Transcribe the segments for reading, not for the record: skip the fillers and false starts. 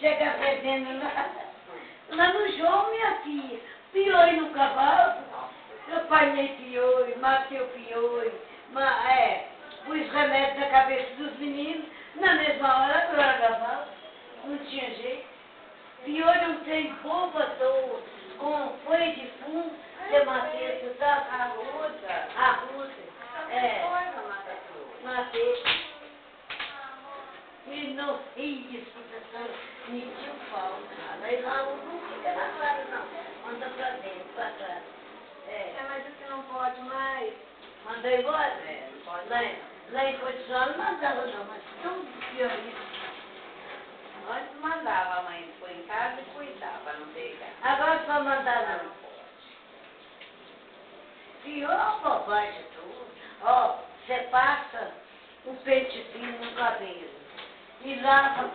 chega fedendo lá no João, minha filha. Piolho no cavalo. Eu apanhei piolho, matei o piolho. Pus remédio na cabeça dos meninos. Na mesma hora, agora cavalo. Não tinha jeito. Piolho não tem boba à toa. Com folha de fumo, você matei, você sabe? Arruda. Matei. E não fiz professor, mentiu falta. Aí lá não fica na clara, não. Manda pra dentro, pra trás. Mas isso não pode mais. Mandou embora? Não pode. Lá em Condição não mandava não, mas tão pior isso. Antes mandava, a mãe foi em casa e cuidava, não pegar. Agora não pode mandar não. Pior bobagem tudo. Ó, você passa um pentezinho no cabelo. E lava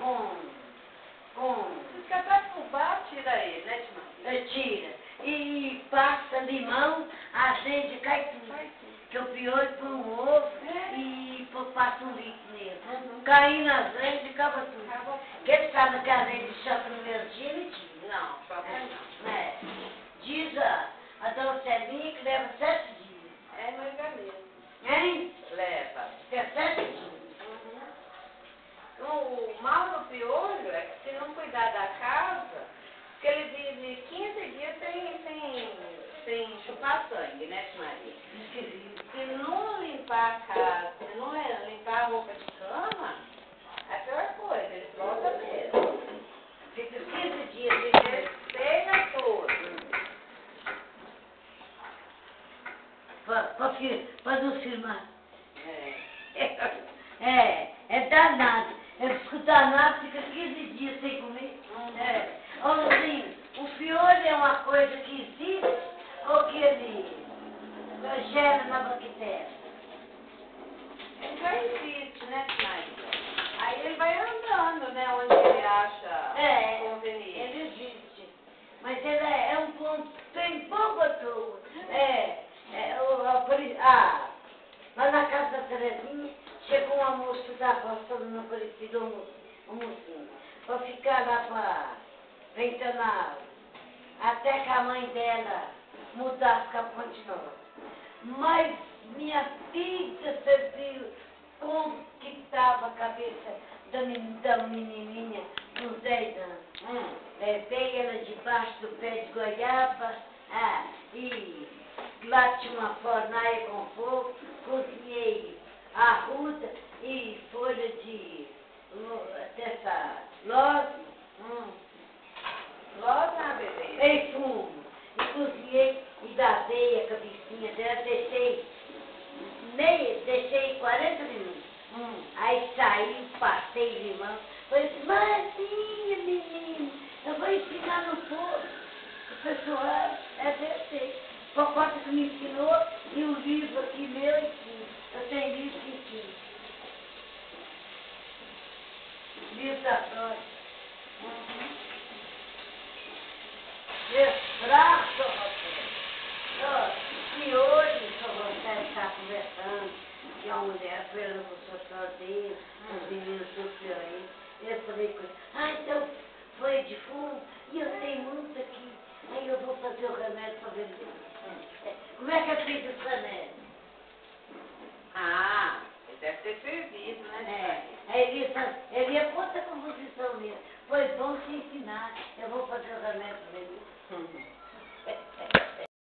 Diz que até fubá tira ele, né, Timão? tira. E passa limão, azeite, cai tudo. Que o piolho põe um ovo e passa um litro nele. Cai no azeite, acaba tudo. Porque sabe que a azeite choca no meu dia, mentira. Não, choca não. Diz a dona Celinha que leva 7 dias. Mas é mesmo. Hein? Leva. É 7 dias. O mal do piolho é que se não cuidar da casa, que ele vive 15 dias sem chupar sangue, né, Maria? Se não limpar a casa, se não limpar a roupa de cama, é a pior coisa, ele volta mesmo. Fica 15 dias sem Ele pega tudo. Para não filmar. É danado. É danado, fica 15 dias sem comer. Ô Luzinho, o piolho é uma coisa que existe ou que ele gera na bactéria? Ele já existe, né, Maria? Aí ele vai andando, né, onde ele acha conveniente. Ele existe. Mas ele é um ponto, tem pouco à toa. Lá na casa da Terezinha, chegou uma moça da roça no Aparecido, um mocinho, para ficar lá para internar, até que a mãe dela mudasse para continuar. Mas minha filha, você viu como que estava a cabeça da menininha nos 10 anos. Levei ela debaixo do pé de goiaba e lá tinha uma fornalha com fogo, cozinhei arruda e folha dessa loze, bebê. em fumo. E cozinhei e davei a cabecinha dela, deixei 40 minutos. Aí saí, passei limão, falei assim, Marcinha, menina, eu vou ensinar no fogo. O pessoal descer. Cocota que me ensinou e o livro aqui meu ensino. Eu tenho livro que ensino. Livro da Flora. Braço, e hoje o senhor Rosélio está conversando, que a mulher foi no consultório dele, os meninos sofreram aí. Eu falei com ele, então foi de fumo e eu tenho muito aqui. Aí eu vou fazer o remédio para vender. Como é que é feito esse remédio? Ele deve ter servido, né? Ele ia